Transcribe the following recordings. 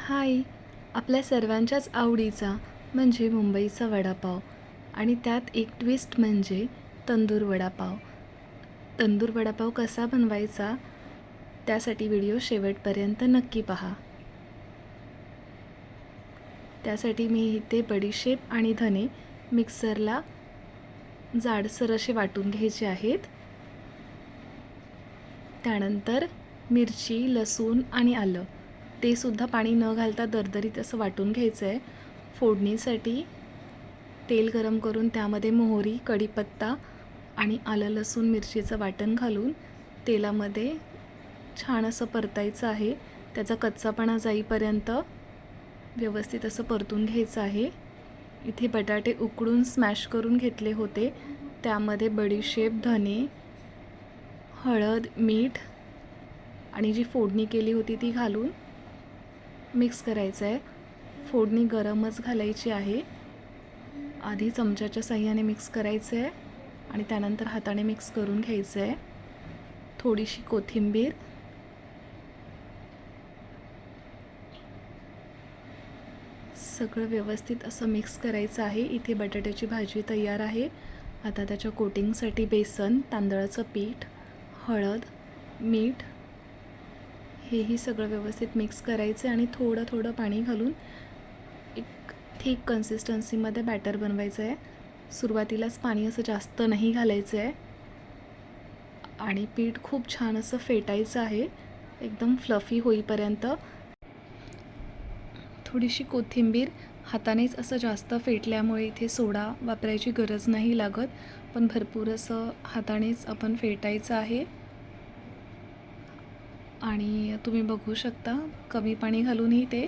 हाय. आपल्या सर्वांच्याच आवडीचा म्हणजे मुंबईचा वडापाव आणि त्यात एक ट्विस्ट म्हणजे तंदूर वडापाव. तंदूर वडापाव कसा बनवायचा त्यासाठी व्हिडिओ शेवटपर्यंत नक्की पहा. त्यासाठी मी इथे बडीशेप आणि धने मिक्सरला जाडसर असे वाटून घ्यायचे आहेत. त्यानंतर मिरची, लसूण आणि आलं ते सुद्धा पाणी न घालता दरदरीत असं वाटून घ्यायचं आहे. फोडणीसाठी तेल गरम करून त्यामध्ये मोहरी, कढीपत्ता आणि आलं, लसूण, मिरचीचं वाटण घालून तेलामध्ये छान असं परतायचं आहे. त्याचा कच्चापणा जाईपर्यंत व्यवस्थित असं परतून घ्यायचं आहे. इथे बटाटे उकडून स्मॅश करून घेतले होते. त्यामध्ये बडीशेप, धने, हळद, मीठ आणि जी फोडणी केली होती ती घालून मिक्स करायचं आहे. फोडणी गरमच घालायची आहे. आधी चमच्याच्या साहाय्याने मिक्स करायचं आहे आणि त्यानंतर हाताने मिक्स करून घ्यायचं आहे. थोडीशी कोथिंबीर, सगळं व्यवस्थित असं मिक्स करायचं आहे. इथे बटाट्याची भाजी तयार आहे. आता त्याच्या कोटिंगसाठी बेसन, तांदळाचं पीठ, हळद, मीठ हेही सगळं व्यवस्थित मिक्स करायचं आणि थोडं थोडं पाणी घालून एक थिक कन्सिस्टन्सीमध्ये बॅटर बनवायचं आहे. सुरुवातीलाच पाणी असं जास्त नाही घालायचं आहे आणि पीठ खूप छान असं फेटायचं आहे एकदम फ्लफी होईपर्यंत. थोडीशी कोथिंबीर हातानेच असं जास्त फेटल्यामुळे इथे सोडा वापरायची गरज नाही लागत, पण भरपूर असं हातानेच आपण फेटायचं आहे. आणि तुम्ही बघू शकता कमी पाणी घालूनही ते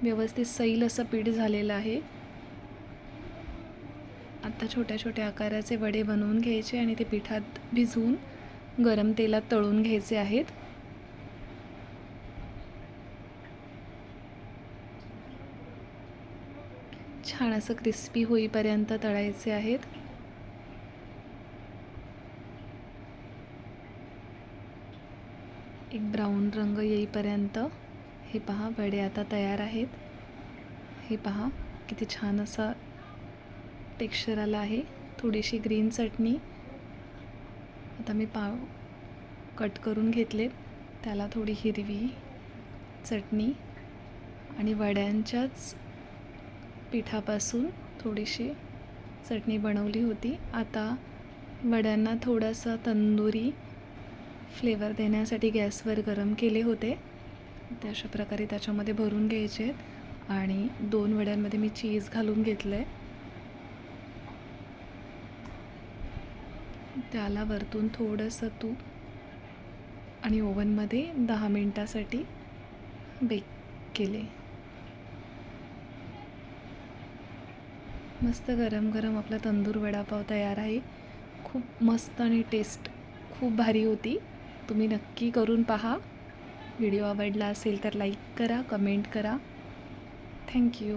व्यवस्थित सैल असं पीठ झालेलं आहे. आता छोट्या छोट्या आकाराचे वडे बनवून घ्यायचे आणि ते पिठात भिजवून गरम तेलात तळून घ्यायचे आहेत. छान असं क्रिस्पी होईपर्यंत तळायचे आहेत. एक ब्राऊन रंग येईपर्यंत. हे पहा, वडे आता तयार आहेत. हे पहा किती छान असा टेक्स्चर आला आहे. थोडीशी ग्रीन चटणी आता मी पाव कट करून घेतले, त्याला थोडी हिरवी चटणी आणि वड्यांच्याच पिठापासून थोडीशी चटणी बनवली होती. आता वड्यांना थोडासा तंदुरी फ्लेवर देण्यासाठी गॅसवर गरम केले होते. ते अशा प्रकारे त्याच्यामध्ये भरून घ्यायचे आहेत आणि 2 वड्यांमध्ये मी चीज घालून घेतलं आहे. त्याला वरतून थोडंसं तूप आणि ओव्हनमध्ये 10 मिनिटासाठी बेक केले. मस्त गरम गरम आपला तंदूर वडापाव तयार आहे. खूप मस्त आणि टेस्ट खूप भारी होती. तुम्ही नक्की करून पहा. व्हिडिओ आवडला असेल तर लाईक करा, कमेंट करा. थँक्यू.